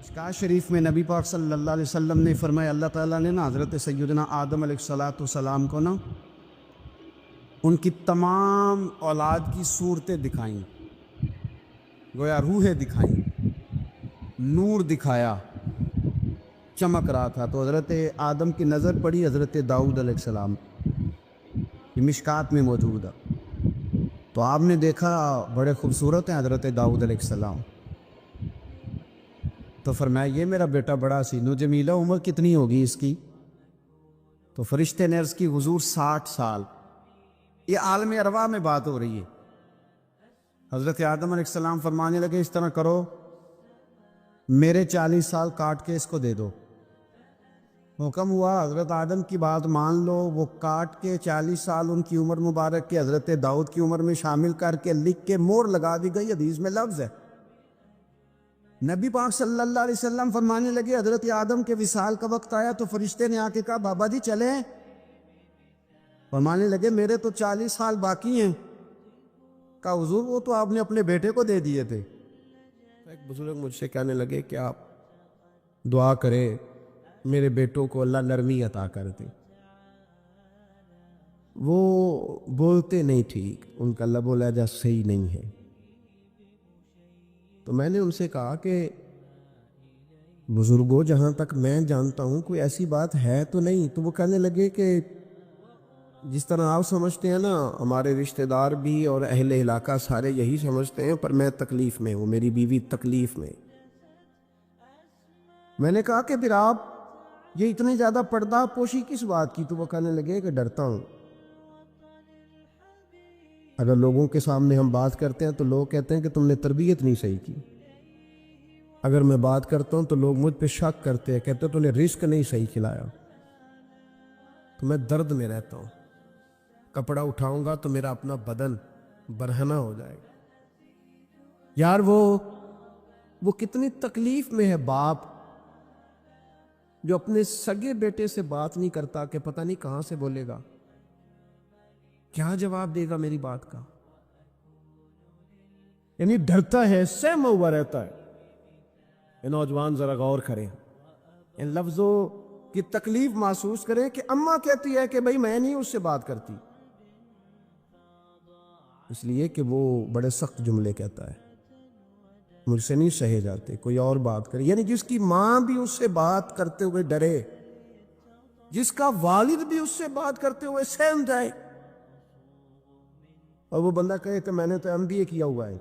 مشکوٰۃ شریف میں نبی پاک صلی اللہ علیہ وسلم نے فرمایا اللہ تعالیٰ نے نا حضرت سیدنا آدم علیہ السلام کو نا ان کی تمام اولاد کی صورتیں دکھائیں، گویا روحیں دکھائیں، نور دکھایا، چمک رہا تھا۔ تو حضرت آدم کی نظر پڑی حضرت داؤد علیہ السلام، یہ مشکوٰۃ میں موجود ہے۔ تو آپ نے دیکھا بڑے خوبصورت ہیں حضرت داؤد علیہ السلام، تو فرمایا یہ میرا بیٹا بڑا حسین و جمیلہ، عمر کتنی ہوگی اس کی؟ تو فرشتے نے عرض کی حضور 60 سال۔ یہ عالم ارواح میں بات ہو رہی ہے۔ حضرت آدم علیہ السلام فرمانے لگے اس طرح کرو، میرے 40 سال کاٹ کے اس کو دے دو۔ حکم ہوا، حضرت آدم کی بات مان لو، وہ کاٹ کے 40 سال ان کی عمر مبارک کے حضرت داؤد کی عمر میں شامل کر کے لکھ کے مور لگا دی گئی۔ حدیث میں لفظ ہے، نبی پاک صلی اللہ علیہ وسلم فرمانے لگے حضرت آدم کے وصال کا وقت آیا تو فرشتے نے آ کے کہا بابا جی چلیں؟ فرمانے لگے میرے تو 40 سال باقی ہیں۔ کہا حضور وہ تو آپ نے اپنے بیٹے کو دے دیے تھے۔ ایک بزرگ مجھ سے کہنے لگے کہ آپ دعا کریں میرے بیٹوں کو اللہ نرمی عطا کر دے، وہ بولتے نہیں ٹھیک، ان کا لب و لہجہ صحیح نہیں ہے۔ تو میں نے ان سے کہا کہ بزرگوں جہاں تک میں جانتا ہوں کوئی ایسی بات ہے تو نہیں۔ تو وہ کہنے لگے کہ جس طرح آپ سمجھتے ہیں نا، ہمارے رشتہ دار بھی اور اہل علاقہ سارے یہی سمجھتے ہیں، پر میں تکلیف میں ہوں، میری بیوی تکلیف میں۔ میں نے کہا کہ پھر آپ یہ اتنی زیادہ پردہ پوشی کس بات کی؟ تو وہ کہنے لگے کہ ڈرتا ہوں، اگر لوگوں کے سامنے ہم بات کرتے ہیں تو لوگ کہتے ہیں کہ تم نے تربیت نہیں صحیح کی، اگر میں بات کرتا ہوں تو لوگ مجھ پہ شک کرتے ہیں، کہتے ہیں تو نے رزق نہیں صحیح کھلایا۔ تو میں درد میں رہتا ہوں، کپڑا اٹھاؤں گا تو میرا اپنا بدن برہنہ ہو جائے گا۔ یار وہ کتنی تکلیف میں ہے باپ جو اپنے سگے بیٹے سے بات نہیں کرتا کہ پتہ نہیں کہاں سے بولے گا، کیا جواب دے گا میری بات کا، یعنی ڈرتا ہے، سہما ہوا رہتا ہے۔ یہ نوجوان ذرا غور کریں، ان لفظوں کی تکلیف محسوس کریں کہ اماں کہتی ہے کہ بھائی میں نہیں اس سے بات کرتی، اس لیے کہ وہ بڑے سخت جملے کہتا ہے، مجھ سے نہیں سہے جاتے، کوئی اور بات کرے۔ یعنی جس کی ماں بھی اس سے بات کرتے ہوئے ڈرے، جس کا والد بھی اس سے بات کرتے ہوئے سہم جائے، اور وہ بندہ کہے کہ میں نے تو MBA کیا ہوا ہے،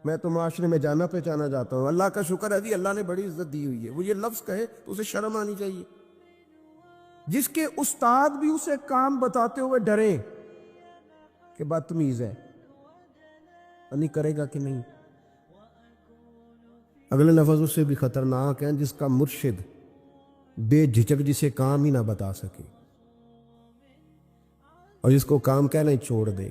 میں تو معاشرے میں جانا پہچانا جاتا ہوں، اللہ کا شکر ہے جی اللہ نے بڑی عزت دی ہوئی ہے، وہ یہ لفظ کہے تو اسے شرم آنی چاہیے۔ جس کے استاد بھی اسے کام بتاتے ہوئے ڈرے کہ بدتمیز ہے، نہیں کرے گا کہ نہیں۔ اگلے لفظ اس سے بھی خطرناک ہیں، جس کا مرشد بے جھجک جسے کام ہی نہ بتا سکے اور جس کو کام کہنا ہی چھوڑ دے،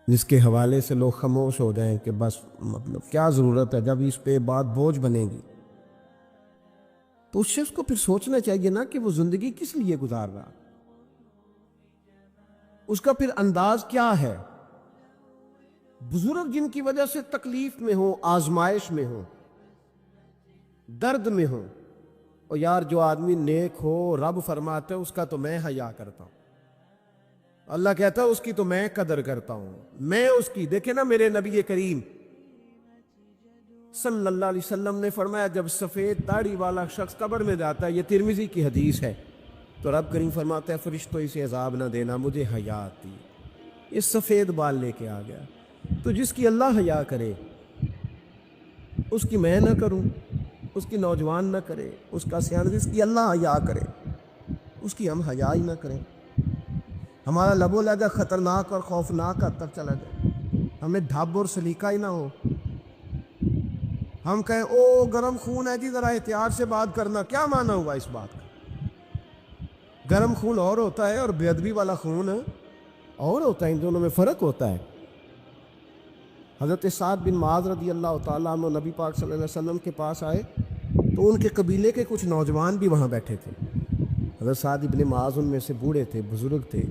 جس کے حوالے سے لوگ خاموش ہو جائیں کہ بس مطلب کیا ضرورت ہے، جب اس پہ بات بوجھ بنے گی تو اس شخص کو پھر سوچنا چاہیے نا کہ وہ زندگی کس لیے گزار رہا، اس کا پھر انداز کیا ہے۔ بزرگ جن کی وجہ سے تکلیف میں ہو، آزمائش میں ہو، درد میں ہو، اور یار جو آدمی نیک ہو رب فرماتا ہے اس کا تو میں حیا کرتا ہوں، اللہ کہتا ہے اس کی تو میں قدر کرتا ہوں، میں اس کی۔ دیکھیں نا میرے نبی کریم صلی اللہ علیہ وسلم نے فرمایا جب سفید داڑھی والا شخص قبر میں جاتا ہے، یہ ترمذی کی حدیث ہے، تو رب کریم فرماتا ہے فرشتوں اسے عذاب نہ دینا، مجھے حیا آتی ہے، یہ سفید بال لے کے آ گیا۔ تو جس کی اللہ حیا کرے اس کی میں نہ کروں، اس کی نوجوان نہ کرے، اس کا سیاح، جس کی اللہ حیا کرے اس کی ہم حیا ہی نہ کریں، ہمارا لب و لہجہ خطرناک اور خوفناک حد تک چلا جائے، ہمیں ڈھب اور سلیقہ ہی نہ ہو، ہم کہیں او گرم خون ہے جی ذرا احتیاط سے بات کرنا، کیا معنی ہوا اس بات کا؟ گرم خون اور ہوتا ہے اور بے ادبی والا خون اور ہوتا ہے، ان دونوں میں فرق ہوتا ہے۔ حضرت سعد بن معاذ رضی اللہ تعالیٰ عنہ نبی پاک صلی اللہ علیہ وسلم کے پاس آئے تو ان کے قبیلے کے کچھ نوجوان بھی وہاں بیٹھے تھے۔ حضرت سعد بن معاذ ان میں سے بوڑھے تھے، بزرگ تھے،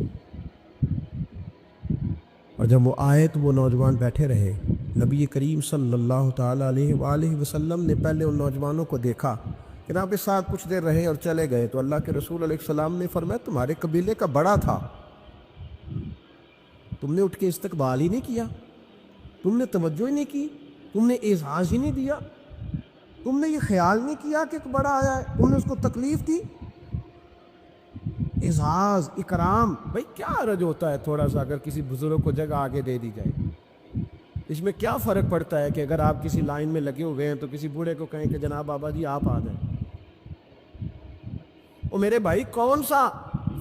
اور جب وہ آئے تو وہ نوجوان بیٹھے رہے، نبی کریم صلی اللہ تعالیٰ علیہ وآلہ وسلم نے پہلے ان نوجوانوں کو دیکھا کہ آپ کے ساتھ کچھ دیر رہے اور چلے گئے، تو اللہ کے رسول علیہ السلام نے فرمایا تمہارے قبیلے کا بڑا تھا، تم نے اٹھ کے استقبال ہی نہیں کیا، تم نے توجہ ہی نہیں کی، تم نے اعزاز ہی نہیں دیا، تم نے یہ خیال نہیں کیا کہ ایک بڑا آیا ہے، تم نے اس کو تکلیف دی۔ اعزاز، اکرام، بھائی کیا حرج ہوتا ہے تھوڑا سا اگر کسی بزرگ کو جگہ آگے دے دی جائے؟ اس میں کیا فرق پڑتا ہے کہ اگر آپ کسی لائن میں لگے ہوئے ہیں تو کسی بوڑھے کو کہیں کہ جناب بابا جی آپ آ جائیں؟ اور میرے بھائی کون سا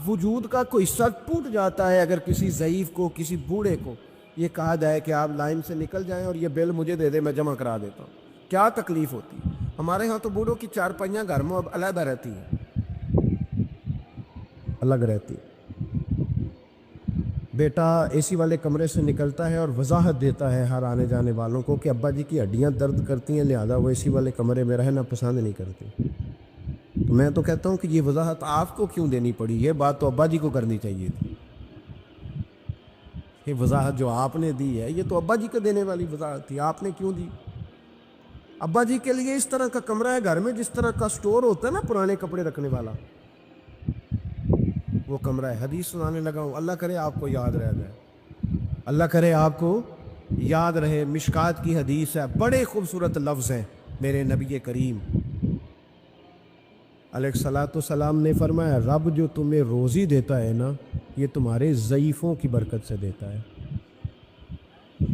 وجود کا کوئی حصہ ٹوٹ جاتا ہے اگر کسی ضعیف کو، کسی بوڑھے کو یہ کہا جائے کہ آپ لائن سے نکل جائیں اور یہ بل مجھے دے دے، میں جمع کرا دیتا ہوں؟ کیا تکلیف ہوتی ہے؟ ہمارے ہاں تو بوڑھوں کی چارپائیاں گھر میں اب علیحدہ رہتی ہیں، الگ رہتی۔ بیٹا اے سی والے کمرے سے نکلتا ہے اور وضاحت دیتا ہے ہر آنے جانے والوں کو کہ ابا جی کی ہڈیاں درد کرتی ہیں، لہذا وہ اے سی والے کمرے میں رہنا پسند نہیں کرتے۔ تو میں تو کہتا ہوں کہ یہ وضاحت آپ کو کیوں دینی پڑی؟ یہ بات تو ابا جی کو کرنی چاہیے تھی۔ یہ وضاحت جو آپ نے دی ہے یہ تو ابا جی کو دینے والی وضاحت تھی، آپ نے کیوں دی؟ ابا جی کے لیے اس طرح کا کمرہ ہے گھر میں جس طرح کا سٹور ہوتا ہے نا پرانے کپڑے رکھنے والا، وہ کمرہ ہے۔ حدیث سنانے لگا ہوں، اللہ کرے آپ کو یاد رہ جائے، اللہ کرے آپ کو یاد رہے۔ مشکات کی حدیث ہے، بڑے خوبصورت لفظ ہیں میرے نبی کریم علیہ الصلوۃ والسلام نے فرمایا رب جو تمہیں روزی دیتا ہے نا یہ تمہارے ضعیفوں کی برکت سے دیتا ہے۔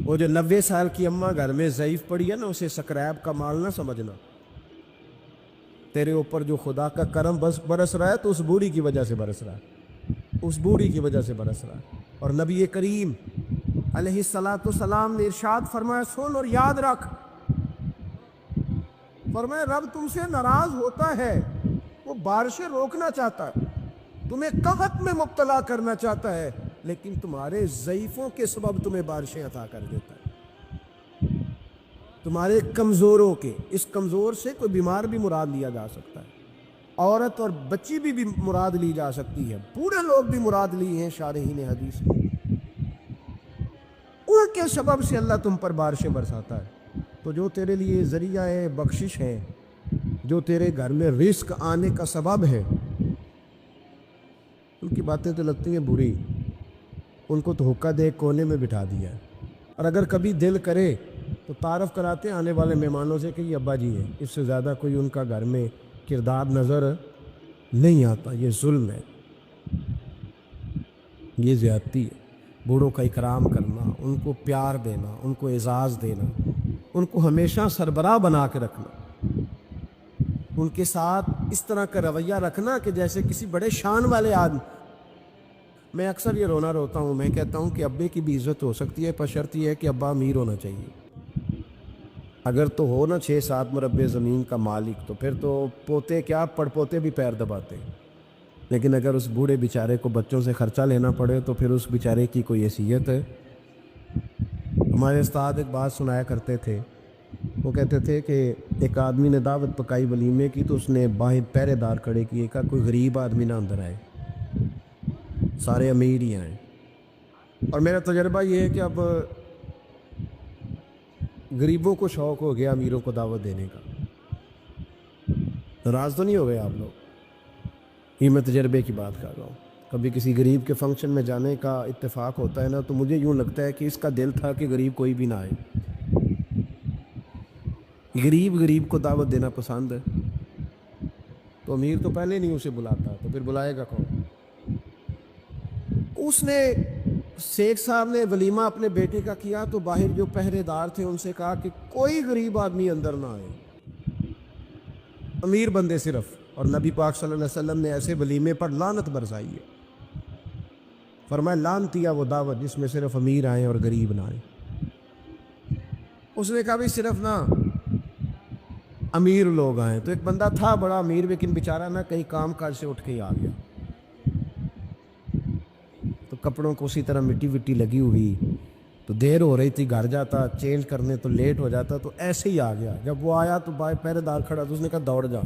وہ جو 90 سال کی اماں گھر میں ضعیف پڑی ہے نا، اسے سکریب کا مال نہ سمجھنا۔ تیرے اوپر جو خدا کا کرم بس برس رہا ہے تو اس بوڑھی کی وجہ سے برس رہا ہے، اس بوڑھی کی وجہ سے برس رہا ہے۔ اور نبی کریم علیہ الصلوۃ والسلام نے ارشاد فرمایا سن اور یاد رکھ، فرمایا رب تم سے ناراض ہوتا ہے، وہ بارشیں روکنا چاہتا ہے، تمہیں قحط میں مبتلا کرنا چاہتا ہے، لیکن تمہارے ضعیفوں کے سبب تمہیں بارشیں عطا کر دیتا ہے، تمہارے کمزوروں کے۔ اس کمزور سے کوئی بیمار بھی مراد لیا جا سکتا ہے، عورت اور بچی بھی مراد لی جا سکتی ہے، بوڑھے لوگ بھی مراد لیے ہیں شارحین حدیث میں۔ ان کے سبب سے اللہ تم پر بارشیں برساتا ہے۔ تو جو تیرے لیے ذریعہ بخشش ہے، جو تیرے گھر میں رزق آنے کا سبب ہے، ان کی باتیں تو لگتی ہیں بری، ان کو تو حکا دے کونے میں بٹھا دیا ہے۔ اور اگر کبھی دل کرے تو تعارف کراتے ہیں آنے والے مہمانوں سے کہ یہ ابا جی ہیں، اس سے زیادہ کوئی ان کا گھر میں کردار نظر نہیں آتا۔ یہ ظلم ہے، یہ زیادتی ہے۔ بوڑھوں کا اکرام کرنا، ان کو پیار دینا، ان کو اعزاز دینا، ان کو ہمیشہ سربراہ بنا کے رکھنا، ان کے ساتھ اس طرح کا رویہ رکھنا کہ جیسے کسی بڑے شان والے آدمی۔ میں اکثر یہ رونا روتا ہوں، میں کہتا ہوں کہ ابے کی بھی عزت ہو سکتی ہے، پر شرط یہ ہے کہ ابا امیر ہونا چاہیے۔ اگر تو ہو نا 6-7 مربع زمین کا مالک تو پھر تو پوتے کیا پڑ پوتے بھی پیر دباتے، لیکن اگر اس بوڑھے بیچارے کو بچوں سے خرچہ لینا پڑے تو پھر اس بیچارے کی کوئی حیثیت ہے؟ ہمارے استاد ایک بات سنایا کرتے تھے، وہ کہتے تھے کہ ایک آدمی نے دعوت پکائی ولیمے کی تو اس نے باہر پہرے دار کھڑے کیے، کہا کوئی غریب آدمی نہ اندر آئے، سارے امیر ہی آئیں۔ اور میرا تجربہ یہ ہے کہ اب غریبوں کو شوق ہو گیا امیروں کو دعوت دینے کا۔ ناراض تو نہیں ہو گئے آپ لوگ؟ یہ میں تجربے کی بات کر رہا ہوں۔ کبھی کسی غریب کے فنکشن میں جانے کا اتفاق ہوتا ہے نا تو مجھے یوں لگتا ہے کہ اس کا دل تھا کہ غریب کوئی بھی نہ آئے۔ غریب کو دعوت دینا پسند ہے تو امیر تو پہلے نہیں اسے بلاتا، تو پھر بلائے گا کون؟ اس نے شیخ صاحب نے ولیمہ اپنے بیٹے کا کیا تو باہر جو پہرے دار تھے ان سے کہا کہ کوئی غریب آدمی اندر نہ آئے، امیر بندے صرف۔ اور نبی پاک صلی اللہ علیہ وسلم نے ایسے ولیمے پر لعنت برسائی ہے، فرمایا لعنتیا وہ دعوت جس میں صرف امیر آئیں اور غریب نہ آئیں۔ اس نے کہا بھی صرف نہ امیر لوگ آئیں، تو ایک بندہ تھا بڑا امیر لیکن بیچارہ نہ کہیں کام کاج سے اٹھ کے ہی آ گیا، تو کپڑوں کو اسی طرح مٹی وٹی لگی ہوئی، تو دیر ہو رہی تھی، گھر جاتا چینج کرنے تو لیٹ ہو جاتا، تو ایسے ہی آ گیا۔ جب وہ آیا تو پہرے دار کھڑا تو اس نے کہا دوڑ جا،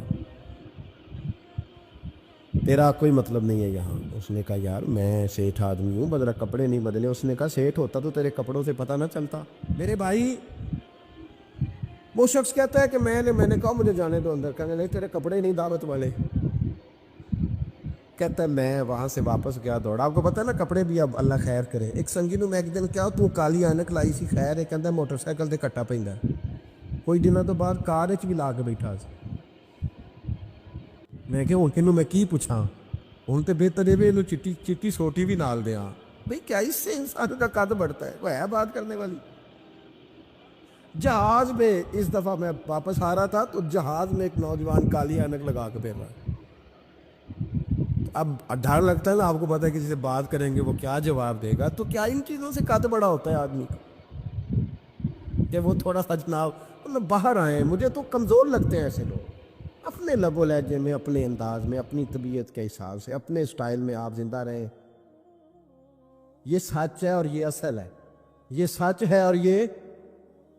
تیرا کوئی مطلب نہیں ہے یہاں. اس نے کہا یار میں سیٹھ آدمی ہوں, بدرا کپڑے نہیں بدلے. اس نے کہا سیٹھ ہوتا تو تیرے کپڑوں سے پتہ نہ چلتا. میرے بھائی وہ شخص کہتا ہے کہ میں نے کہا مجھے جانے دو اندر. کہنے لگے تیرے کپڑے نہیں دعوت والے. کہتا ہے میں وہاں سے واپس گیا دوڑا. آپ کو پتہ ہے نا کپڑے بھی اب اللہ خیر کرے. ایک سنگی نو میں ایک دن کیا تو کالی اینک لائی سی خیر ہے, کہندا موٹر سائیکل تے کٹا پیندا. کوئی دنوں تو بعد کار وچ بھی لا کے بیٹھا سی. میں کہ ہن میں کی پوچھاں, ہن تے بہتر ہے اینو چٹی سوٹی بھی نال دیاں. بھئی کیا اس سے انسان کا قد بڑھتا ہے, وہ ہے بات کرنے والی. جہاز میں اس دفعہ میں واپس آ رہا تھا تو جہاز میں ایک نوجوان کالی اینک لگا کے پھر رہا. اب ڈر لگتا ہے نا, آپ کو پتہ ہے کسی سے بات کریں گے وہ کیا جواب دے گا. تو کیا ان چیزوں سے قد بڑا ہوتا ہے آدمی کا کہ وہ تھوڑا سا جناب مطلب باہر آئیں. مجھے تو کمزور لگتے ہیں ایسے لوگ. اپنے لب و لہجے میں, اپنے انداز میں, اپنی طبیعت کے حساب سے, اپنے اسٹائل میں آپ زندہ رہیں. یہ سچ ہے اور یہ اصل ہے. یہ سچ ہے اور یہ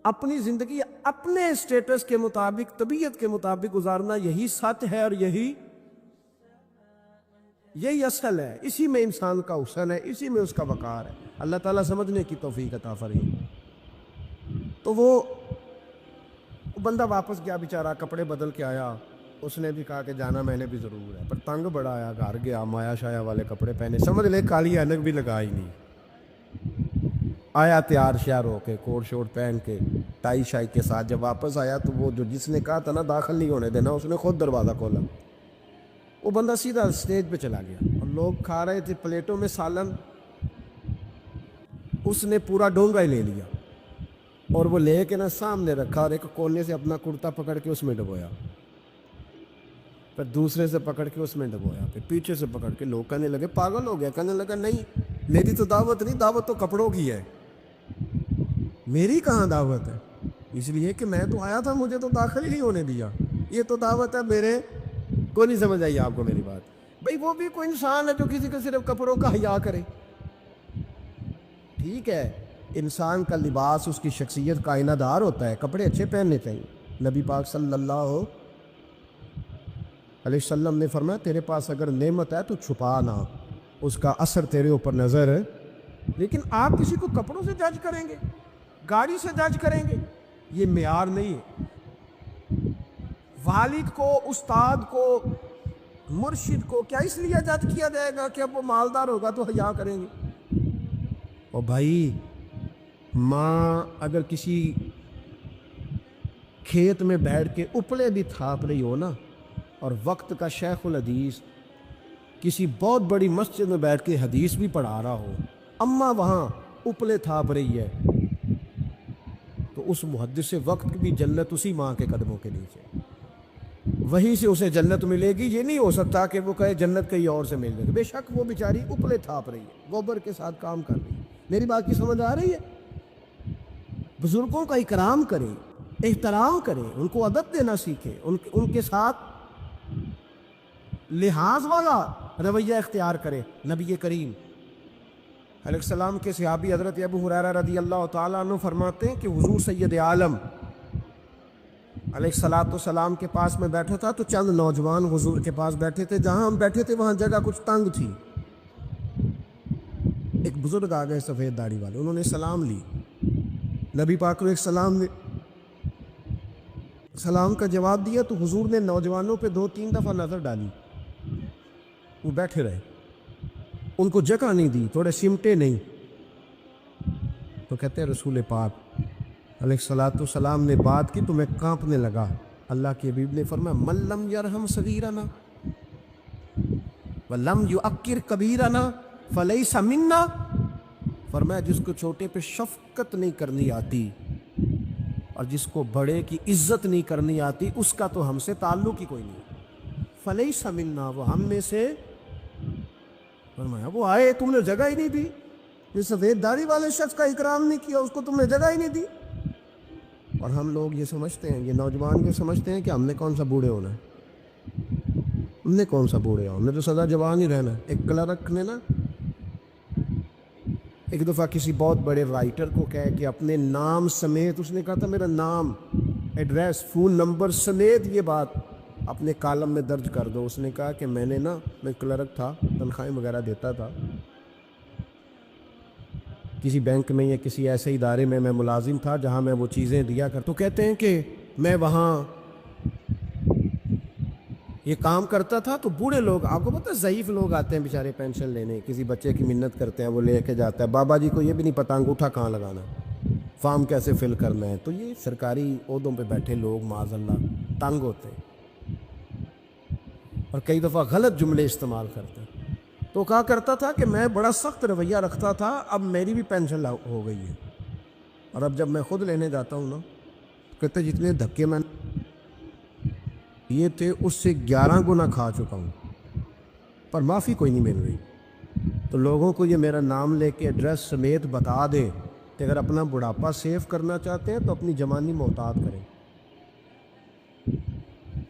اپنی زندگی اپنے اسٹیٹس کے مطابق, طبیعت کے مطابق گزارنا, یہی سچ ہے اور یہی اصل ہے. اسی میں انسان کا حسن ہے, اسی میں اس کا وقار ہے. اللہ تعالیٰ سمجھنے کی توفیق عطا فرمائے. تو وہ بندہ واپس گیا بیچارہ, کپڑے بدل کے آیا. اس نے بھی کہا کہ جانا میں نے بھی ضرور ہے, پر تنگ بڑا آیا. گھر گیا, مایا شایا والے کپڑے پہنے, سمجھ لے کالی اینک بھی لگا ہی نہیں. آیا تیار شیار ہو کے, کوٹ شوٹ پہن کے, ٹائی شائی کے ساتھ. جب واپس آیا تو وہ جو جس نے کہا تھا نا داخل نہیں ہونے دینا, اس نے خود دروازہ کھولا. وہ بندہ سیدھا اسٹیج پہ چلا گیا اور لوگ کھا رہے تھے پلیٹوں میں سالن. اس نے پورا ڈونگا ہی لے لیا اور وہ لے کے نا سامنے رکھا اور ایک کونے سے اپنا کرتا پکڑ کے اس میں ڈبویا, پھر دوسرے سے پکڑ کے اس میں ڈبویا, پھر پیچھے سے پکڑ کے. لوگ کہنے لگے پاگل ہو گیا. کہنے لگا نہیں, میری تو دعوت نہیں, دعوت تو کپڑوں کی ہے. میری کہاں دعوت ہے؟ اس لیے کہ میں تو آیا تھا, مجھے تو داخل ہی نہیں ہونے دیا. یہ تو دعوت ہے میرے کو. نہیں سمجھ آئی آپ کو میری بات؟ بھئی وہ بھی کوئی انسان ہے جو کسی کا صرف کپڑوں کا حیا کرے. ٹھیک ہے, انسان کا لباس اس کی شخصیت کا آئینہ دار ہوتا ہے. کپڑے اچھے پہننے چاہیے. نبی پاک صلی اللہ علیہ وسلم نے فرمایا تیرے پاس اگر نعمت ہے تو چھپا نہ, اس کا اثر تیرے اوپر نظر ہے. لیکن آپ کسی کو کپڑوں سے جج کریں گے, گاڑی سے جج کریں گے, یہ معیار نہیں ہے. والد کو, استاد کو, مرشد کو کیا اس لیے جج کیا جائے گا کہ اب وہ مالدار ہوگا تو حیا کریں گے؟ اور بھائی ماں اگر کسی کھیت میں بیٹھ کے اپلے بھی تھاپ رہی ہو نا, اور وقت کا شیخ الحدیث کسی بہت بڑی مسجد میں بیٹھ کے حدیث بھی پڑھا رہا ہو, اماں وہاں اپلے تھاپ رہی ہے, تو اس محدث وقت بھی جنت اسی ماں کے قدموں کے نیچے, وہیں سے اسے جنت ملے گی. یہ نہیں ہو سکتا کہ وہ کہے جنت کہیں اور سے مل جائے. بے شک وہ بیچاری اپلے تھاپ رہی ہے, گوبر کے ساتھ کام کر رہی ہے. میری بات کی سمجھ آ رہی ہے؟ بزرگوں کا اکرام کریں, احترام کریں, ان کو ادب دینا سیکھیں, ان کے ساتھ لحاظ والا رویہ اختیار کریں. نبی کریم علیہ السلام کے صحابی حضرت ابو ہریرہ رضی اللہ تعالیٰ عنہ فرماتے ہیں کہ حضور سید عالم علیہ السلام کے پاس میں بیٹھا تھا تو چند نوجوان حضور کے پاس بیٹھے تھے. جہاں ہم بیٹھے تھے وہاں جگہ کچھ تنگ تھی. ایک بزرگ آ گئے سفید داڑھی والے, انہوں نے سلام لی. نبی پاک کو ایک سلام کا جواب دیا تو حضور نے نوجوانوں پہ 2-3 دفعہ نظر ڈالی. وہ بیٹھے رہے, ان کو جگہ نہیں دی, تھوڑے سمٹے نہیں. تو کہتے ہیں رسول پاک علیہ السلام نے بات کی تو میں کانپنے لگا. اللہ کے حبیب نے فرمایا من لم یرحم صغیرنا ولم یؤکر کبیرنا فلیس منا. فرمایا جس کو چھوٹے پہ شفقت نہیں کرنی آتی اور جس کو بڑے کی عزت نہیں کرنی آتی, اس کا تو ہم سے تعلق ہی کوئی نہیں. فلیس منا, وہ ہم میں سے. فرمایا وہ آئے, تم نے جگہ ہی نہیں دی. جس سفید داڑھی والے شخص کا اکرام نہیں کیا, اس کو تم نے جگہ ہی نہیں دی. اور ہم لوگ یہ سمجھتے ہیں, یہ نوجوان یہ سمجھتے ہیں کہ ہم نے کون سا بوڑھے ہونا ہے, ہم نے کون سا بوڑھے ہونا, ہم نے تو سدا جوان ہی رہنا ہے. ایک کلرک نے نا ایک دفعہ کسی بہت بڑے رائٹر کو کہے کہ اپنے نام سمیت, اس نے کہا تھا میرا نام, ایڈریس, فون نمبر سمیت یہ بات اپنے کالم میں درج کر دو. اس نے کہا کہ میں کلرک تھا, تنخواہیں وغیرہ دیتا تھا کسی بینک میں یا کسی ایسے ادارے میں ملازم تھا جہاں میں وہ چیزیں دیا کر. تو کہتے ہیں کہ میں وہاں یہ کام کرتا تھا تو بوڑھے لوگ, آپ کو پتہ ہے ضعیف لوگ آتے ہیں بیچارے پینشن لینے, کسی بچے کی منت کرتے ہیں, وہ لے کے جاتا ہے. بابا جی کو یہ بھی نہیں پتہ انگوٹھا کہاں لگانا, فارم کیسے فل کرنا ہے. تو یہ سرکاری عہدوں پہ بیٹھے لوگ معاذ اللہ تنگ ہوتے ہیں اور کئی دفعہ غلط جملے استعمال کرتے ہیں. تو کہا کرتا تھا کہ میں بڑا سخت رویہ رکھتا تھا, اب میری بھی پینشن ہو گئی ہے, اور اب جب میں خود لینے جاتا ہوں نا, کہتے جتنے دھکے میں یہ تھے اس سے 11 گنا کھا چکا ہوں, پر معافی کوئی نہیں مل رہی. تو لوگوں کو یہ میرا نام لے کے ایڈریس سمیت بتا دیں کہ اگر اپنا بڑھاپا سیو کرنا چاہتے ہیں تو اپنی جوانی محتاط کریں.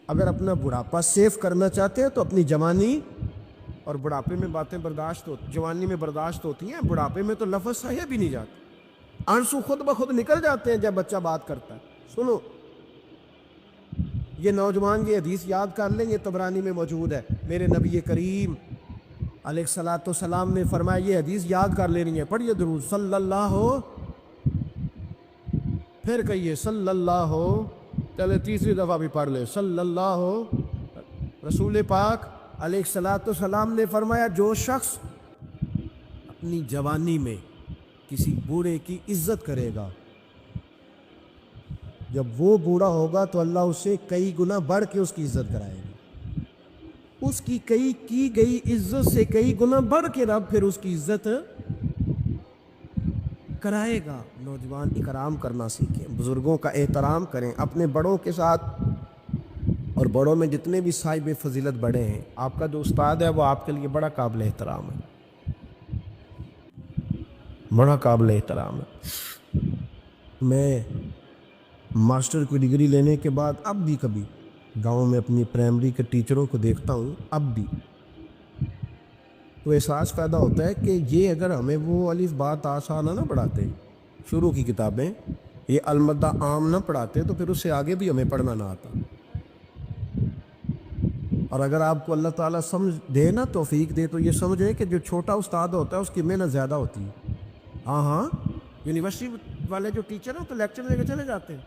اگر اپنا بڑھاپا سیو کرنا چاہتے ہیں تو اپنی جوانی, اور بڑھاپے میں باتیں برداشت ہوتی, جوانی میں برداشت ہوتی ہیں, بڑھاپے میں تو لفظ صحیح بھی نہیں جاتے, آنسو خود بخود نکل جاتے ہیں جب بچہ بات کرتا ہے. سنو, یہ نوجوان یہ حدیث یاد کر لیں, یہ طبرانی میں موجود ہے. میرے نبی کریم علیہ الصلوۃ والسلام نے فرمایا, یہ حدیث یاد کر لینی ہے. پڑھیے درود صلی اللہ ہو, پھر کہیے صلی اللہ ہو, چلے تیسری دفعہ بھی پڑھ لے صلی اللہ ہو. رسول پاک علیہ الصلوۃ والسلام نے فرمایا, جو شخص اپنی جوانی میں کسی بوڑھے کی عزت کرے گا, جب وہ بوڑھا ہوگا تو اللہ اسے کئی گنا بڑھ کے اس کی عزت کرائے گا. اس کی کی گئی عزت سے کئی گنا بڑھ کے رب پھر اس کی عزت کرائے گا. نوجوان اکرام کرنا سیکھیں, بزرگوں کا احترام کریں, اپنے بڑوں کے ساتھ, اور بڑوں میں جتنے بھی صاحب فضیلت بڑے ہیں, آپ کا جو استاد ہے وہ آپ کے لیے بڑا قابل احترام ہے, بڑا قابل احترام ہے. میں ماسٹر کی ڈگری لینے کے بعد اب بھی کبھی گاؤں میں اپنی پرائمری کے ٹیچروں کو دیکھتا ہوں, اب بھی تو احساس پیدا ہوتا ہے کہ یہ اگر ہمیں وہ الف با تا سا نہ پڑھاتے, شروع کی کتابیں, یہ المدہ عام نہ پڑھاتے, تو پھر اس سے آگے بھی ہمیں پڑھنا نہ آتا. اور اگر آپ کو اللہ تعالیٰ سمجھ دے نا, توفیق دے, تو یہ سمجھے کہ جو چھوٹا استاد ہوتا ہے اس کی محنت زیادہ ہوتی ہے. ہاں, یونیورسٹی والے جو ٹیچر ہیں تو لیکچر لے کے چلے جاتے ہیں,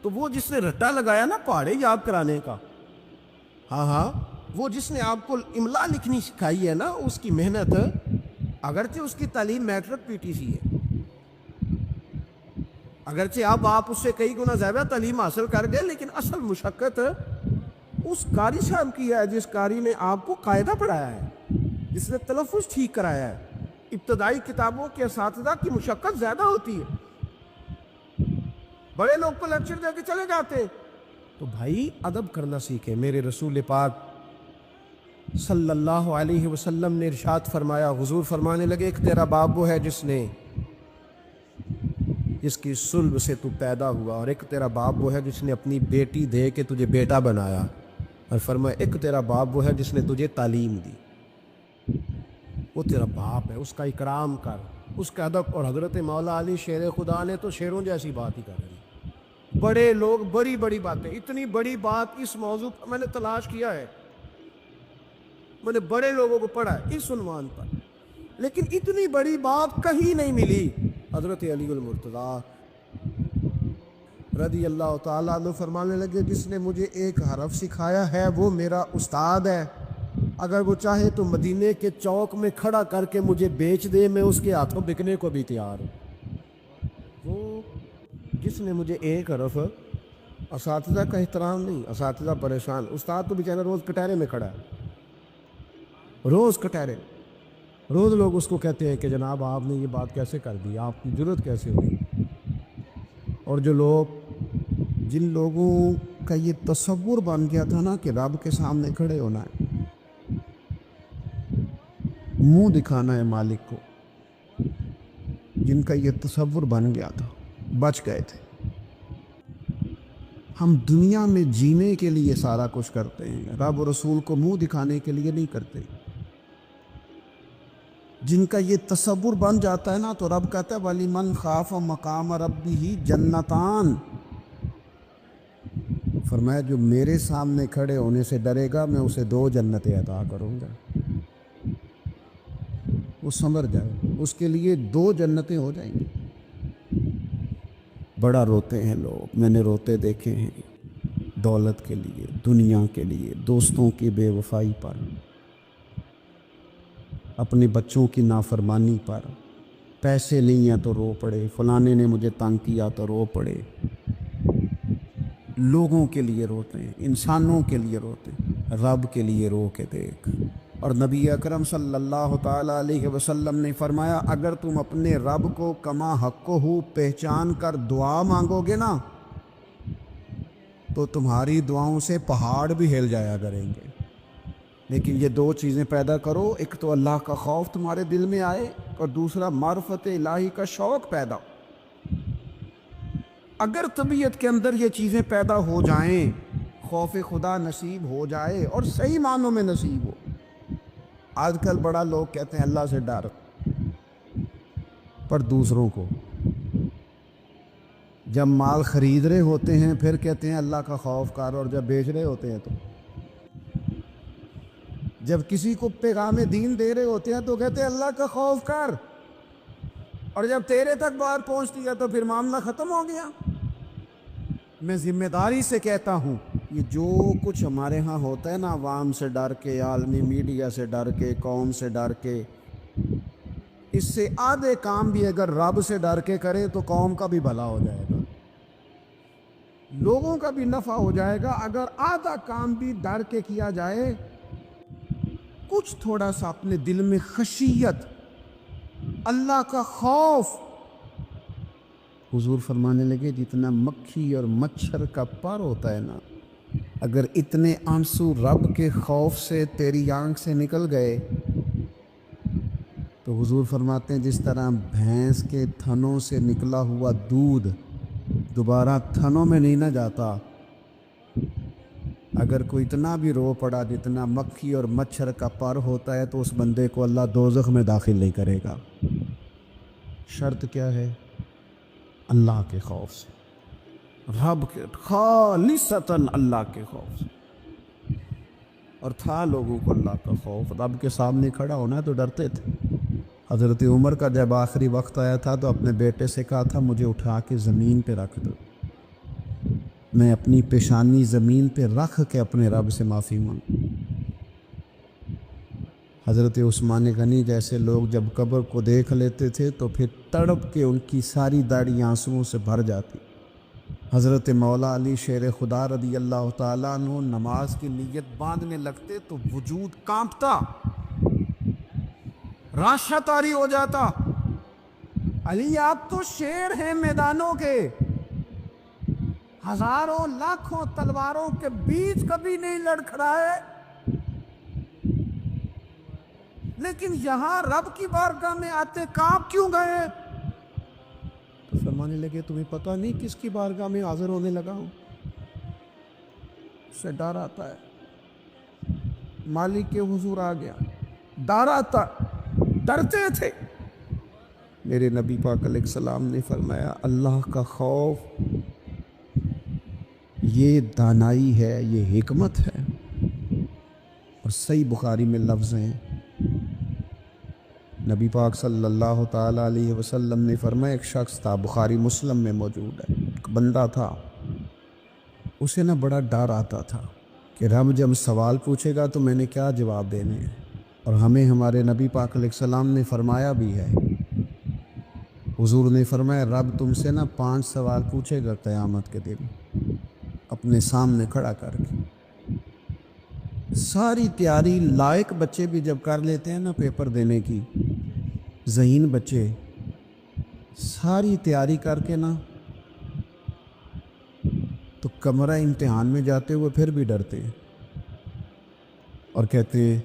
تو وہ جس نے رٹا لگایا نا پہاڑے یاد کرانے کا, وہ جس نے آپ کو املا لکھنی سکھائی ہے نا, اس کی محنت, اگرچہ اس کی تعلیم میٹرک پی ٹی سی ہے, اگرچہ آپ اس سے کئی گنا زیادہ تعلیم حاصل کر گئے, لیکن اصل مشقت اس قاری صاحب کی ہے جس قاری نے آپ کو قاعدہ پڑھایا ہے, جس نے تلفظ ٹھیک کرایا ہے. ابتدائی کتابوں کے اساتذہ کی مشقت زیادہ ہوتی ہے, بڑے لوگ تو لیکچر دے کے چلے جاتے ہیں. تو بھائی ادب کرنا سیکھیں. میرے رسول پاک صلی اللہ علیہ وسلم نے ارشاد فرمایا, حضور فرمانے لگے, ایک تیرا باپ وہ ہے جس کی صلب سے تو پیدا ہوا, اور ایک تیرا باپ وہ ہے جس نے اپنی بیٹی دے کے تجھے بیٹا بنایا, اور فرمایا ایک تیرا باپ وہ ہے جس نے تجھے تعلیم دی. وہ تیرا باپ ہے, اس کا اکرام کر, اس کا ادب. اور حضرت مولا علی شیر خدا نے تو شیروں جیسی بات ہی کر رہی. بڑے لوگ بڑی بڑی باتیں, اتنی بڑی بات اس موضوع پر میں نے تلاش کیا ہے, میں نے بڑے لوگوں کو پڑھا ہے اس عنوان پر, لیکن اتنی بڑی بات کہیں نہیں ملی. حضرت علی المرتضیٰ رضی اللہ تعالیٰ عنہ فرمانے لگے, جس نے مجھے ایک حرف سکھایا ہے وہ میرا استاد ہے, اگر وہ چاہے تو مدینے کے چوک میں کھڑا کر کے مجھے بیچ دے, میں اس کے ہاتھوں بکنے کو بھی تیار ہوں. وہ جس نے مجھے ایک حرف, اساتذہ کا احترام نہیں, اساتذہ پریشان, استاد تو بیچارہ روز کٹہرے میں کھڑا ہے, روز کٹہرے, روز لوگ اس کو کہتے ہیں کہ جناب آپ نے یہ بات کیسے کر دی, آپ کی ضرورت کیسے ہوئی. اور جن لوگوں کا یہ تصور بن گیا تھا نا کہ رب کے سامنے کھڑے ہونا ہے, منہ دکھانا ہے مالک کو, جن کا یہ تصور بن گیا تھا بچ گئے تھے. ہم دنیا میں جینے کے لیے سارا کچھ کرتے ہیں, رب و رسول کو منہ دکھانے کے لیے نہیں کرتے. جن کا یہ تصور بن جاتا ہے نا, تو رب کہتا ہے وَلِمَنْ خَافَ مَقَامَ رَبِّهِ جَنَّتَانِ, فرمایا جو میرے سامنے کھڑے ہونے سے ڈرے گا میں اسے 2 جنتیں عطا کروں گا. وہ سنور جائے, اس کے لیے 2 جنتیں ہو جائیں گی. بڑا روتے ہیں لوگ, میں نے روتے دیکھے ہیں دولت کے لیے, دنیا کے لیے, دوستوں کی بے وفائی پر, اپنے بچوں کی نافرمانی پر. پیسے نہیں ہیں تو رو پڑے, فلانے نے مجھے تنگ کیا تو رو پڑے. لوگوں کے لیے روتے ہیں, انسانوں کے لیے روتے ہیں, رب کے لیے رو کے دیکھ. اور نبی اکرم صلی اللہ تعالیٰ علیہ وسلم نے فرمایا اگر تم اپنے رب کو کما حق ہو پہچان کر دعا مانگو گے نا تو تمہاری دعاؤں سے پہاڑ بھی ہل جایا کریں گے. لیکن یہ 2 چیزیں پیدا کرو, ایک تو اللہ کا خوف تمہارے دل میں آئے اور دوسرا معرفت الہی کا شوق پیدا ہو. اگر طبیعت کے اندر یہ چیزیں پیدا ہو جائیں, خوف خدا نصیب ہو جائے اور صحیح معنوں میں نصیب ہو. آج کل بڑا لوگ کہتے ہیں اللہ سے ڈر, پر دوسروں کو جب مال خرید رہے ہوتے ہیں پھر کہتے ہیں اللہ کا خوف کر, اور جب بیچ رہے ہوتے ہیں تو, جب کسی کو پیغام دین دے رہے ہوتے ہیں تو کہتے ہیں اللہ کا خوف کر, اور جب تیرے تک بات پہنچتی ہے تو پھر معاملہ ختم ہو گیا. میں ذمہ داری سے کہتا ہوں یہ جو کچھ ہمارے ہاں ہوتا ہے نا, عوام سے ڈر کے, عالمی میڈیا سے ڈر کے, قوم سے ڈر کے, اس سے آدھے کام بھی اگر رب سے ڈر کے کرے تو قوم کا بھی بھلا ہو جائے گا, لوگوں کا بھی نفع ہو جائے گا. اگر آدھا کام بھی ڈر کے کیا جائے, کچھ تھوڑا سا اپنے دل میں خشیت, اللہ کا خوف. حضور فرمانے لگے جتنا مکھی اور مچھر کا پر ہوتا ہے نا, اگر اتنے آنسو رب کے خوف سے تیری آنکھ سے نکل گئے تو حضور فرماتے ہیں جس طرح بھینس کے تھنوں سے نکلا ہوا دودھ دوبارہ تھنوں میں نہیں نہ جاتا, اگر کوئی اتنا بھی رو پڑا جتنا مکھی اور مچھر کا پر ہوتا ہے تو اس بندے کو اللہ دوزخ میں داخل نہیں کرے گا. شرط کیا ہے؟ اللہ کے خوف سے, رب کے خالصتاً اللہ کے خوف سے. اور تھا لوگوں کو اللہ کا خوف, رب کے سامنے کھڑا ہونا ہے تو ڈرتے تھے. حضرت عمر کا جب آخری وقت آیا تھا تو اپنے بیٹے سے کہا تھا مجھے اٹھا کے زمین پہ رکھ دو, میں اپنی پیشانی زمین پہ رکھ کے اپنے رب سے معافی مانگوں. حضرت عثمان غنی جیسے لوگ جب قبر کو دیکھ لیتے تھے تو پھر تڑپ کے ان کی ساری داڑھی آنسوؤں سے بھر جاتی. حضرت مولا علی شیر خدا رضی اللہ تعالیٰ عنہ نماز کی نیت باندھنے لگتے تو وجود کانپتا, راشا طاری ہو جاتا. علی آپ تو شیر ہیں میدانوں کے, ہزاروں لاکھوں تلواروں کے بیچ کبھی نہیں لڑکھڑائے, لیکن یہاں رب کی بارگاہ میں آتے کانپ کیوں گئے؟ تو فرمانے لگے تمہیں پتہ نہیں کس کی بارگاہ میں حاضر ہونے لگا ہوں. اس سے ڈر آتا ہے, مالک کے حضور آ گیا, ڈر آتا, ڈرتے تھے. میرے نبی پاک علیہ السلام نے فرمایا اللہ کا خوف یہ دانائی ہے, یہ حکمت ہے. اور صحیح بخاری میں لفظ ہیں, نبی پاک صلی اللہ تعالیٰ علیہ وسلم نے فرمایا ایک شخص تھا, بخاری مسلم میں موجود ہے, ایک بندہ تھا, اسے نہ بڑا ڈر آتا تھا کہ رب جب سوال پوچھے گا تو میں نے کیا جواب دینے ہیں. اور ہمیں ہمارے نبی پاک علیہ السلام نے فرمایا بھی ہے, حضور نے فرمایا رب تم سے نہ 5 سوال پوچھے گا قیامت کے دن اپنے سامنے کھڑا کر کے. ساری تیاری لائق بچے بھی جب کر لیتے ہیں نا پیپر دینے کی, ذہین بچے ساری تیاری کر کے نا تو کمرہ امتحان میں جاتے ہوئے پھر بھی ڈرتے ہیں اور کہتے ہیں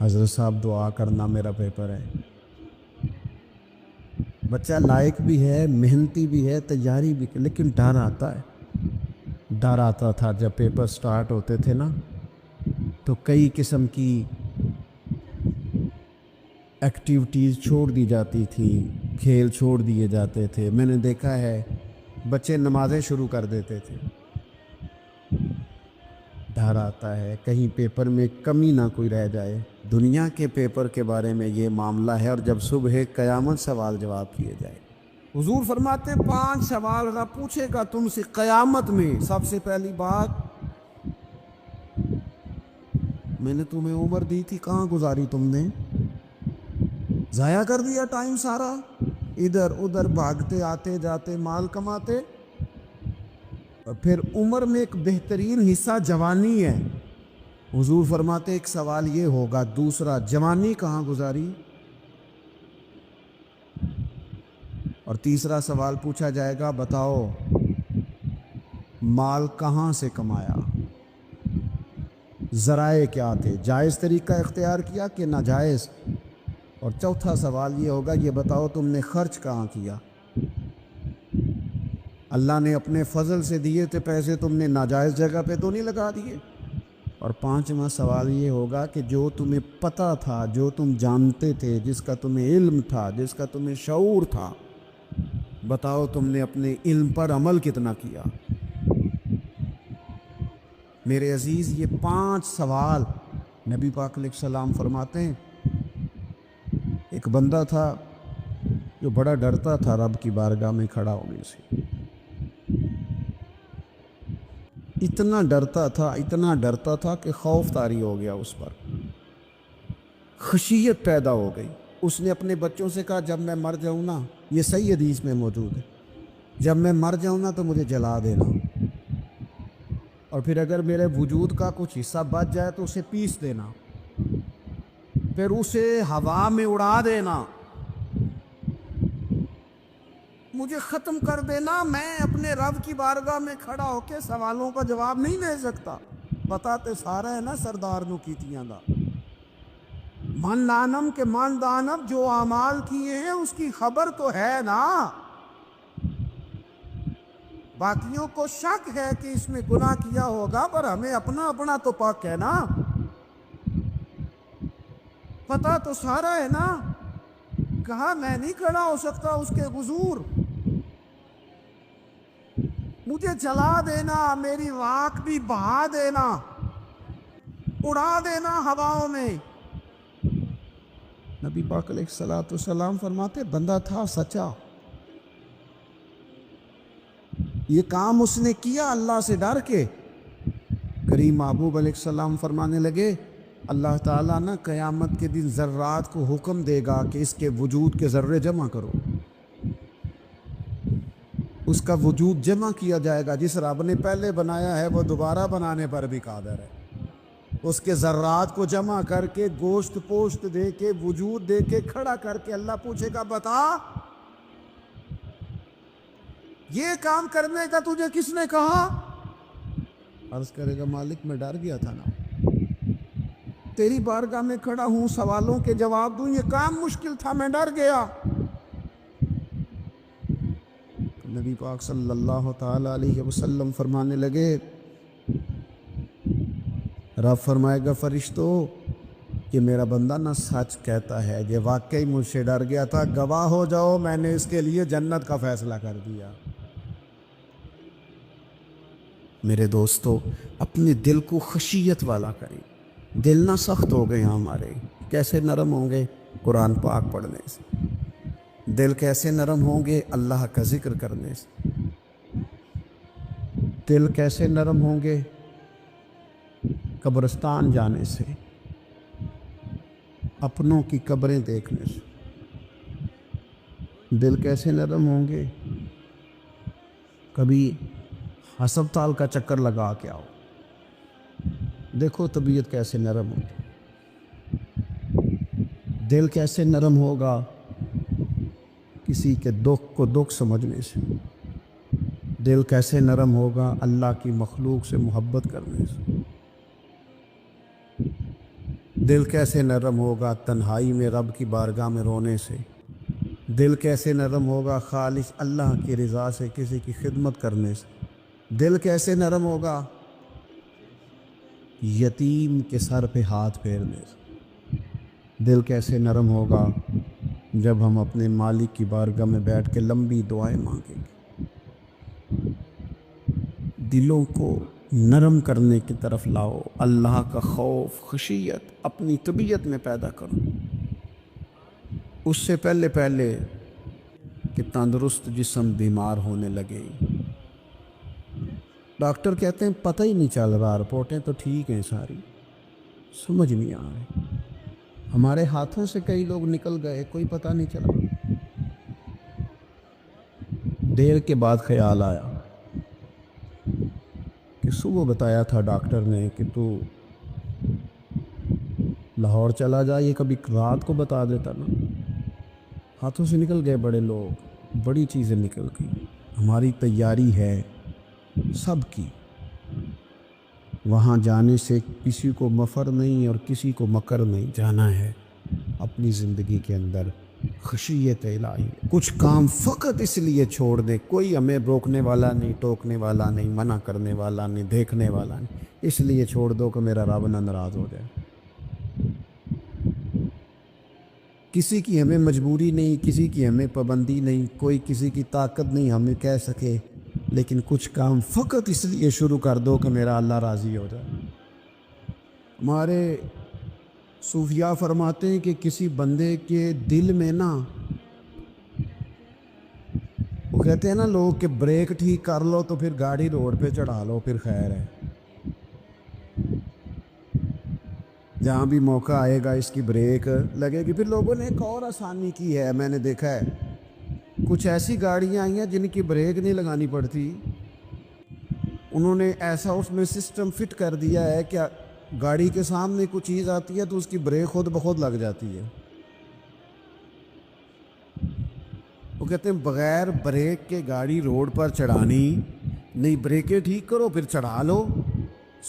حضرت صاحب دعا کرنا میرا پیپر ہے. بچہ لائق بھی ہے, محنتی بھی ہے, تیاری بھی, لیکن ڈر آتا ہے. ڈر آتا تھا جب پیپر سٹارٹ ہوتے تھے نا تو کئی قسم کی ایکٹیویٹیز چھوڑ دی جاتی تھی, کھیل چھوڑ دیے جاتے تھے. میں نے دیکھا ہے بچے نمازیں شروع کر دیتے تھے, ڈر آتا ہے کہیں پیپر میں کمی نہ کوئی رہ جائے. دنیا کے پیپر کے بارے میں یہ معاملہ ہے، اور جب صبح قیامت سوال جواب کیے جائے. حضور فرماتے ہیں 5 سوال رب پوچھے گا تم سے قیامت میں. سب سے پہلی بات، میں نے تمہیں عمر دی تھی، کہاں گزاری تم نے؟ ضائع کر دیا ٹائم سارا، ادھر ادھر بھاگتے آتے جاتے مال کماتے. اور پھر عمر میں ایک بہترین حصہ جوانی ہے. حضور فرماتے ایک سوال یہ ہوگا، دوسرا جوانی کہاں گزاری؟ اور تیسرا سوال پوچھا جائے گا، بتاؤ مال کہاں سے کمایا، ذرائع کیا تھے، جائز طریقہ اختیار کیا کہ ناجائز؟ اور چوتھا سوال یہ ہوگا، یہ بتاؤ تم نے خرچ کہاں کیا؟ اللہ نے اپنے فضل سے دیے تھے پیسے، تم نے ناجائز جگہ پہ تو نہیں لگا دیے؟ اور پانچواں سوال یہ ہوگا کہ جو تمہیں پتہ تھا، جو تم جانتے تھے، جس کا تمہیں علم تھا، جس کا تمہیں شعور تھا، بتاؤ تم نے اپنے علم پر عمل کتنا کیا؟ میرے عزیز، یہ 5 سوال نبی پاک علیہ السلام فرماتے ہیں. ایک بندہ تھا جو بڑا ڈرتا تھا رب کی بارگاہ میں کھڑا ہونے سے. اتنا ڈرتا تھا کہ خوف طاری ہو گیا اس پر، خشیت پیدا ہو گئی. اس نے اپنے بچوں سے کہا جب میں مر جاؤں نا، یہ صحیح حدیث میں موجود ہے، جب میں مر جاؤں نا تو مجھے جلا دینا، اور پھر اگر میرے وجود کا کچھ حصہ بچ جائے تو اسے پیس دینا، پھر اسے ہوا میں اڑا دینا، مجھے ختم کر دینا. میں اپنے رب کی بارگاہ میں کھڑا ہو کے سوالوں کا جواب نہیں دے سکتا. پتا تے سارا ہے نا سردار نو کیتیاں دا، من دانم کے من دانم، جو اعمال کیے ہیں اس کی خبر تو ہے نا. باقیوں کو شک ہے کہ اس میں گناہ کیا ہوگا، پر ہمیں اپنا تو پاک ہے نا، پتا تو سارا ہے نا. کہا میں نہیں کھڑا ہو سکتا اس کے حضور، مجھے جلا دینا، میری راکھ بھی بہا دینا، اڑا دینا ہواؤں میں. نبی پاک علیہ الصلوۃ والسلام فرماتے بندہ تھا سچا، یہ کام اس نے کیا اللہ سے ڈر کے. کریم محبوب علیہ السلام فرمانے لگے اللہ تعالیٰ نا قیامت کے دن ذرات کو حکم دے گا کہ اس کے وجود کے ذرے جمع کرو. اس کا وجود جمع کیا جائے گا. جس رب نے پہلے بنایا ہے وہ دوبارہ بنانے پر بھی قادر ہے. اس کے ذرات کو جمع کر کے گوشت پوشت دے کے وجود دے کے کھڑا کر کے اللہ پوچھے گا بتا یہ کام کرنے کا تجھے کس نے کہا؟ عرض کرے گا مالک میں ڈر گیا تھا نا، تیری بارگاہ میں کھڑا ہوں، سوالوں کے جواب دوں، یہ کام مشکل تھا، میں ڈر گیا. نبی پاک صلی اللہ تعالی علیہ وسلم فرمانے لگے، رب فرمائے گا فرشتوں کہ میرا بندہ نہ سچ کہتا ہے، یہ واقعی مجھ سے ڈر گیا تھا، گواہ ہو جاؤ میں نے اس کے لیے جنت کا فیصلہ کر دیا. میرے دوستو، اپنے دل کو خشیت والا کریں. دل نہ سخت ہو گئے ہمارے، کیسے نرم ہوں گے؟ قرآن پاک پڑھنے سے. دل کیسے نرم ہوں گے؟ اللہ کا ذکر کرنے سے. دل کیسے نرم ہوں گے؟ قبرستان جانے سے، اپنوں کی قبریں دیکھنے سے. دل کیسے نرم ہوں گے؟ کبھی ہسپتال کا چکر لگا کے آؤ، دیکھو طبیعت کیسے نرم ہوگی. دل کیسے نرم ہوگا؟ کسی کے دکھ کو دکھ سمجھنے سے. دل کیسے نرم ہوگا؟ اللہ کی مخلوق سے محبت کرنے سے. دل کیسے نرم ہوگا؟ تنہائی میں رب کی بارگاہ میں رونے سے. دل کیسے نرم ہوگا؟ خالص اللہ کی رضا سے کسی کی خدمت کرنے سے. دل کیسے نرم ہوگا؟ یتیم کے سر پہ ہاتھ پھیرنے سے. دل کیسے نرم ہوگا؟ جب ہم اپنے مالک کی بارگاہ میں بیٹھ کے لمبی دعائیں مانگیں گے. دلوں کو نرم کرنے کی طرف لاؤ، اللہ کا خوف خشیت اپنی طبیعت میں پیدا کرو، اس سے پہلے کہ تندرست جسم بیمار ہونے لگے۔ ڈاکٹر کہتے ہیں پتہ ہی نہیں چل رہا، رپورٹیں تو ٹھیک ہیں ساری، سمجھ نہیں آ رہی، ہمارے ہاتھوں سے کئی لوگ نکل گئے، کوئی پتہ نہیں چلا۔ دیر کے بعد خیال آیا کہ صبح بتایا تھا ڈاکٹر نے کہ تو لاہور چلا جا، یہ کبھی رات کو بتا دیتا نا۔ ہاتھوں سے نکل گئے بڑے لوگ، بڑی چیزیں نکل گئی۔ ہماری تیاری ہے سب کی، وہاں جانے سے کسی کو مفر نہیں اور کسی کو مکر نہیں، جانا ہے اپنی زندگی کے اندر خشیت الہی۔ کچھ کام فقط اس لیے چھوڑ دیں، کوئی ہمیں روکنے والا نہیں، ٹوکنے والا نہیں، منع کرنے والا نہیں، دیکھنے والا نہیں، اس لیے چھوڑ دو کہ میرا رب نہ ناراض ہو جائے۔ کسی کی ہمیں مجبوری نہیں، کسی کی ہمیں پابندی نہیں، کوئی کسی کی طاقت نہیں ہمیں کہہ سکے، لیکن کچھ کام فقط اس لیے شروع کر دو کہ میرا اللہ راضی ہو جائے۔ ہمارے صوفیاء فرماتے ہیں کہ کسی بندے کے دل میں نا، وہ کہتے ہیں نا لوگ کہ بریک ٹھیک کر لو تو پھر گاڑی روڈ پہ چڑھا لو، پھر خیر ہے، جہاں بھی موقع آئے گا اس کی بریک لگے گی۔ پھر لوگوں نے ایک اور آسانی کی ہے، میں نے دیکھا ہے کچھ ایسی گاڑیاں آئی ہیں جن کی بریک نہیں لگانی پڑتی، انہوں نے ایسا اس میں سسٹم فٹ کر دیا ہے کہ گاڑی کے سامنے کوئی چیز آتی ہے تو اس کی بریک خود بخود لگ جاتی ہے۔ وہ کہتے ہیں بغیر بریک کے گاڑی روڈ پر چڑھانی نہیں، بریکیں ٹھیک کرو پھر چڑھا لو۔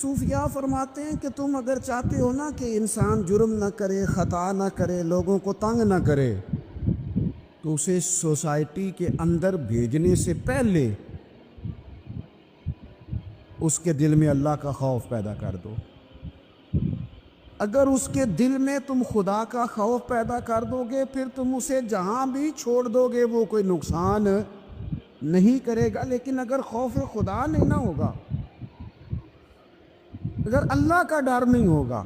صوفیاء فرماتے ہیں کہ تم اگر چاہتے ہو نا کہ انسان جرم نہ کرے، خطا نہ کرے، لوگوں کو تنگ نہ کرے، تو اسے سوسائٹی کے اندر بھیجنے سے پہلے اس کے دل میں اللہ کا خوف پیدا کر دو۔ اگر اس کے دل میں تم خدا کا خوف پیدا کر دو گے، پھر تم اسے جہاں بھی چھوڑ دو گے وہ کوئی نقصان نہیں کرے گا۔ لیکن اگر خوف خدا نہیں نہ ہوگا، اگر اللہ کا ڈر نہیں ہوگا،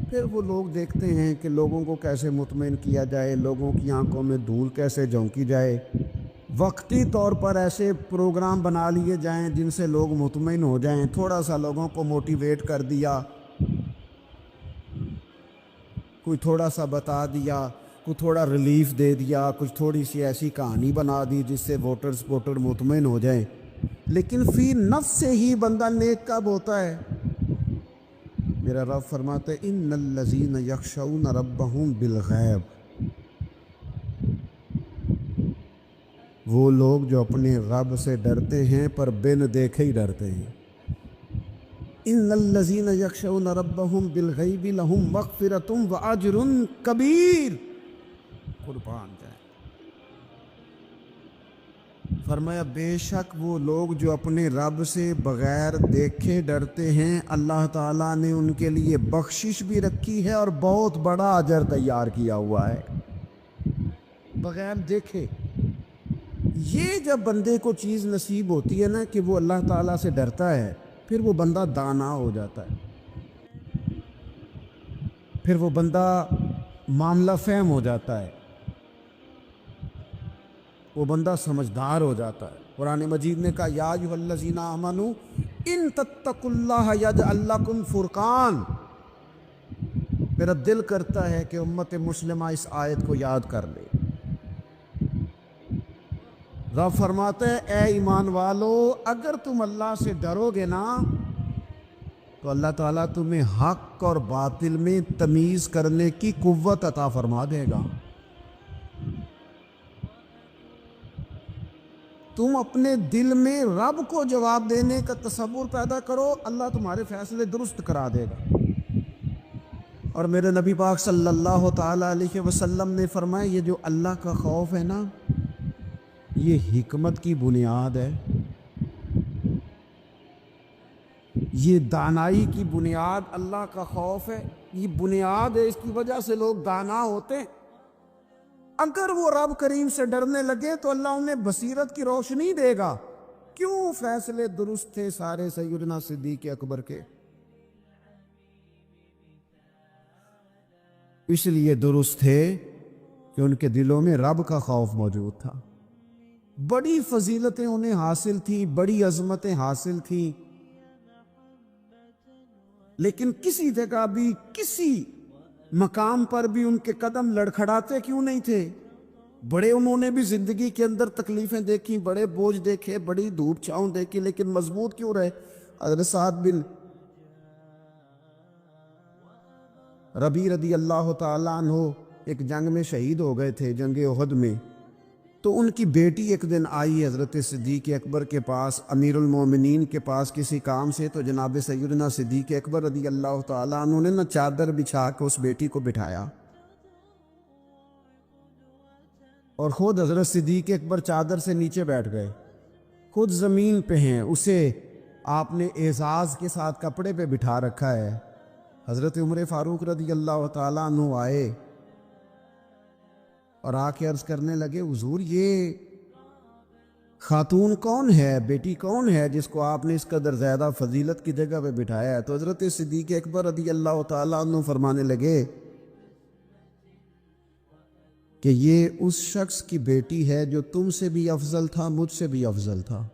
پھر وہ لوگ دیکھتے ہیں کہ لوگوں کو کیسے مطمئن کیا جائے، لوگوں کی آنکھوں میں دھول کیسے جھونکی جائے، وقتی طور پر ایسے پروگرام بنا لیے جائیں جن سے لوگ مطمئن ہو جائیں، تھوڑا سا لوگوں کو موٹیویٹ کر دیا، کوئی تھوڑا سا بتا دیا، کوئی تھوڑا ریلیف دے دیا، کچھ تھوڑی سی ایسی کہانی بنا دی جس سے ووٹر مطمئن ہو جائیں۔ لیکن فی نفس سے ہی بندہ نیک کب ہوتا ہے؟ میرا رب فرماتے ہیں ان الذین یخشون ربہم بالغیب، وہ لوگ جو اپنے رب سے ڈرتے ہیں پر بن دیکھے ہی ڈرتے ہیں۔ ان الذین یخشون ربہم بالغیب لہم مغفرۃ واجر کبیر، قربان جائے۔ فرمایا بے شک وہ لوگ جو اپنے رب سے بغیر دیکھے ڈرتے ہیں، اللہ تعالیٰ نے ان کے لیے بخشش بھی رکھی ہے اور بہت بڑا اجر تیار کیا ہوا ہے، بغیر دیکھے۔ یہ جب بندے کو چیز نصیب ہوتی ہے نا کہ وہ اللہ تعالیٰ سے ڈرتا ہے، پھر وہ بندہ دانا ہو جاتا ہے، پھر وہ بندہ معاملہ فہم ہو جاتا ہے، وہ بندہ سمجھدار ہو جاتا ہے۔ قرآن مجید نے کہا یا ایھا الذین آمنوا ان تتقوا اللہ یجعل لکم فرقان۔ میرا دل کرتا ہے کہ امت مسلمہ اس آیت کو یاد کر لے۔ رب فرماتے ہیں اے ایمان والو، اگر تم اللہ سے ڈرو گے نا تو اللہ تعالیٰ تمہیں حق اور باطل میں تمیز کرنے کی قوت عطا فرما دے گا۔ تم اپنے دل میں رب کو جواب دینے کا تصور پیدا کرو، اللہ تمہارے فیصلے درست کرا دے گا۔ اور میرے نبی پاک صلی اللہ تعالیٰ علیہ وسلم نے فرمایا یہ جو اللہ کا خوف ہے نا، یہ حکمت کی بنیاد ہے، یہ دانائی کی بنیاد اللہ کا خوف ہے، یہ بنیاد ہے، اس کی وجہ سے لوگ دانا ہوتے ہیں۔ اگر وہ رب کریم سے ڈرنے لگے تو اللہ انہیں بصیرت کی روشنی دے گا کیوں فیصلے درست تھے سارے سیدنا صدیق اکبر کے؟ اس لیے درست تھے کہ ان کے دلوں میں رب کا خوف موجود تھا. بڑی فضیلتیں انہیں حاصل تھیں، بڑی عظمتیں حاصل تھیں، لیکن کسی جگہ بھی کسی مقام پر بھی ان کے قدم لڑکھڑاتے کیوں نہیں تھے؟ بڑے انہوں نے بھی زندگی کے اندر تکلیفیں دیکھی، بڑے بوجھ دیکھے، بڑی دھوپ چھاؤں دیکھی، لیکن مضبوط کیوں رہے؟ حضرت سعد بن ربیع رضی اللہ تعالیٰ عنہ ایک جنگ میں شہید ہو گئے تھے، جنگ احد میں. تو ان کی بیٹی ایک دن آئی حضرت صدیق اکبر کے پاس، امیر المومنین کے پاس کسی کام سے. تو جناب سیدنا صدیق اکبر رضی اللہ تعالیٰ عنہ نے چادر بچھا کے اس بیٹی کو بٹھایا، اور خود حضرت صدیق اکبر چادر سے نیچے بیٹھ گئے، خود زمین پہ ہیں. اسے آپ نے اعزاز کے ساتھ کپڑے پہ بٹھا رکھا ہے. حضرت عمر فاروق رضی اللہ تعالیٰ عنہ آئے اور آ کے عرض کرنے لگے، حضور یہ خاتون کون ہے، بیٹی کون ہے جس کو آپ نے اس قدر زیادہ فضیلت کی جگہ پہ بٹھایا ہے؟ تو حضرت صدیق اکبر رضی اللہ تعالیٰ عنہ فرمانے لگے کہ یہ اس شخص کی بیٹی ہے جو تم سے بھی افضل تھا، مجھ سے بھی افضل تھا.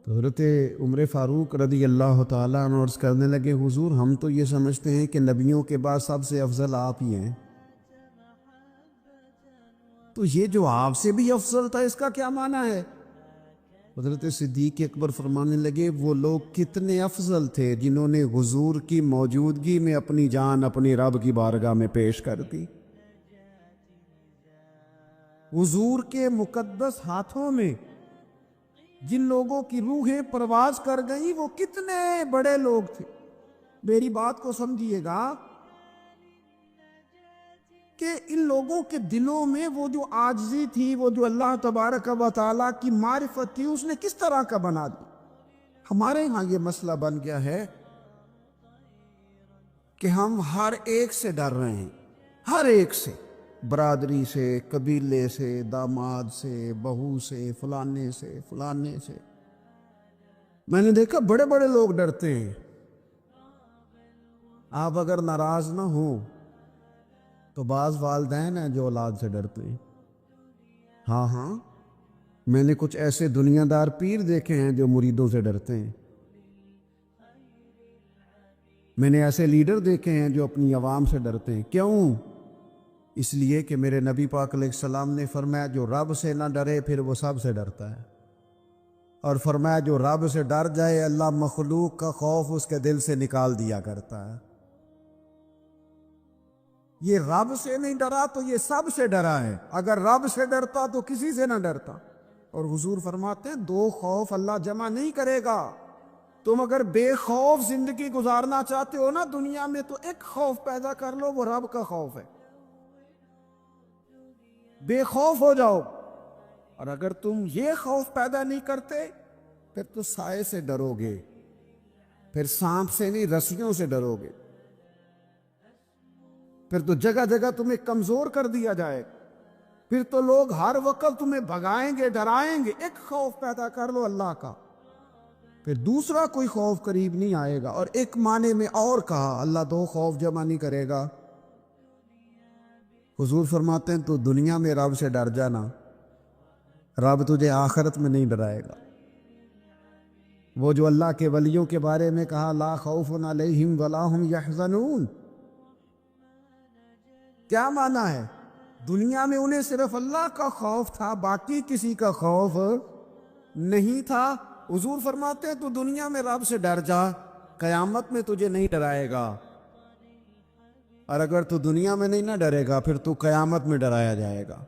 تو حضرت عمر فاروق رضی اللہ تعالیٰ عنہ عرض کرنے لگے، حضور ہم تو یہ سمجھتے ہیں کہ نبیوں کے بعد سب سے افضل آپ ہی ہیں، تو یہ جو آپ سے بھی افضل تھا اس کا کیا معنی ہے؟ حضرت صدیق اکبر فرمانے لگے، وہ لوگ کتنے افضل تھے جنہوں نے حضور کی موجودگی میں اپنی جان اپنی رب کی بارگاہ میں پیش کر دی. حضور کے مقدس ہاتھوں میں جن لوگوں کی روحیں پرواز کر گئیں وہ کتنے بڑے لوگ تھے. میری بات کو سمجھیے گا کہ ان لوگوں کے دلوں میں وہ جو عاجزی تھی، وہ جو اللہ تبارک و تعالیٰ کی معرفت تھی، اس نے کس طرح کا بنا دی. ہمارے ہاں یہ مسئلہ بن گیا ہے کہ ہم ہر ایک سے ڈر رہے ہیں، ہر ایک سے، برادری سے، قبیلے سے، داماد سے، بہو سے، فلانے سے، فلانے سے. میں نے دیکھا بڑے بڑے لوگ ڈرتے ہیں. آپ اگر ناراض نہ ہوں تو بعض والدین ہیں جو اولاد سے ڈرتے ہیں. ہاں میں نے کچھ ایسے دنیا دار پیر دیکھے ہیں جو مریدوں سے ڈرتے ہیں. میں نے ایسے لیڈر دیکھے ہیں جو اپنی عوام سے ڈرتے ہیں. کیوں؟ اس لیے کہ میرے نبی پاک علیہ السلام نے فرمایا جو رب سے نہ ڈرے پھر وہ سب سے ڈرتا ہے، اور فرمایا جو رب سے ڈر جائے اللہ مخلوق کا خوف اس کے دل سے نکال دیا کرتا ہے. یہ رب سے نہیں ڈرا تو یہ سب سے ڈرا ہے. اگر رب سے ڈرتا تو کسی سے نہ ڈرتا. اور حضور فرماتے ہیں دو خوف اللہ جمع نہیں کرے گا. تم اگر بے خوف زندگی گزارنا چاہتے ہو نا دنیا میں تو ایک خوف پیدا کر لو، وہ رب کا خوف ہے. بے خوف ہو جاؤ. اور اگر تم یہ خوف پیدا نہیں کرتے پھر تو سائے سے ڈرو گے، پھر سانپ سے نہیں رسیوں سے ڈرو گے، پھر تو جگہ جگہ تمہیں کمزور کر دیا جائے، پھر تو لوگ ہر وقت تمہیں بھگائیں گے، ڈرائیں گے. ایک خوف پیدا کر لو اللہ کا، پھر دوسرا کوئی خوف قریب نہیں آئے گا. اور ایک معنی میں اور کہا اللہ دو خوف جمع نہیں کرے گا. حضور فرماتے ہیں تو دنیا میں رب سے ڈر جانا، رب تجھے آخرت میں نہیں ڈرائے گا. وہ جو اللہ کے ولیوں کے بارے میں کہا لا خوف علیہم ولا ہم یحزنون، کیا معنی ہے؟ دنیا میں انہیں صرف اللہ کا خوف تھا، باقی کسی کا خوف نہیں تھا. حضور فرماتے ہیں تو دنیا میں رب سے ڈر جا، قیامت میں تجھے نہیں ڈرائے گا. اور اگر تو دنیا میں نہیں نہ ڈرے گا پھر تو قیامت میں ڈرایا جائے گا.